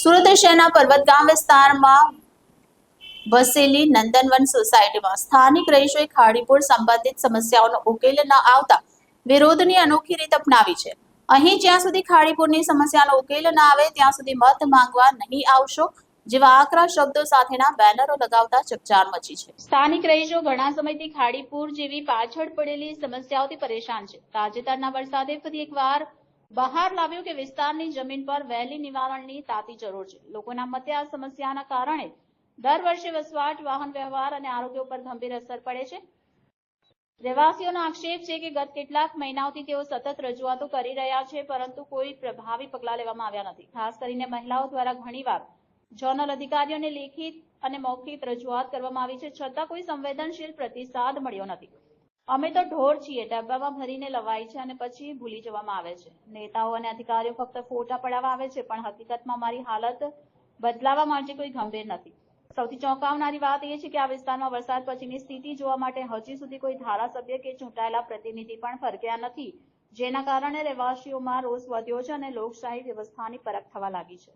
સુરત શહેરના પર્વતગામ વિસ્તારમાં વસેલી નંદનવન સોસાયટીમાં સ્થાનિક રહીશોએ ખાડીપુર સંબંધિત સમસ્યાઓનો ઉકેલ ન આવતા વિરોધની અનોખી રીત અપનાવી છે। અહીં જ્યાં સુધી ખાડીપુરની સમસ્યાનો ઉકેલ ન આવે ત્યાં સુધી મત માંગવા નહીં આવશો જેવા આકરા શબ્દો સાથેના બેનરો લગાવતા ચકચાર મચી છે। સ્થાનિક રહીશો ઘણા સમયથી ખાડીપુર જેવી પાછળ પડેલી સમસ્યાઓથી પરેશાન છે। તાજેતરના વરસાદે ફરી એકવાર બહાર લાવ્યું કે વિસ્તારની જમીન પર વહેલી નિવારણની તાતી જરૂર છે। લોકોના મતે આ સમસ્યાના કારણે દર વર્ષે વસવાટ, વાહન વ્યવહાર અને આરોગ્ય ઉપર ગંભીર અસર પડે છે। રહેવાસીઓનો આક્ષેપ છે કે ગત કેટલાક મહિનાઓથી તેઓ સતત રજૂઆતો કરી રહ્યા છે પરંતુ કોઈ પ્રભાવી પગલાં લેવામાં આવ્યા નથી। ખાસ કરીને મહિલાઓ દ્વારા ઘણીવાર ઝોનલ અધિકારીઓને લેખિત અને મૌખિક રજૂઆત કરવામાં આવી છે છતાં કોઈ સંવેદનશીલ પ્રતિસાદ મળ્યો નથી। અમે તો ઢોર છીએ, ડબ્બામાં ભરીને લવાય છે અને પછી ભૂલી જવામાં આવે છે। નેતાઓ અને અધિકારીઓ ફક્ત ફોટા પડાવવા આવે છે પણ હકીકતમાં અમારી હાલત બદલાવા માટે કોઈ ગંભીર નથી। સૌથી ચોંકાવનારી વાત એ છે કે આ વિસ્તારમાં વરસાદ પછીની સ્થિતિ જોવા માટે હજી સુધી કોઈ ધારાસભ્ય કે ચૂંટાયેલા પ્રતિનિધિ પણ ફરક્યા નથી, જેના કારણે રહેવાસીઓમાં રોષ વધ્યો છે અને લોકશાહી વ્યવસ્થાની પરખ થવા લાગી છે।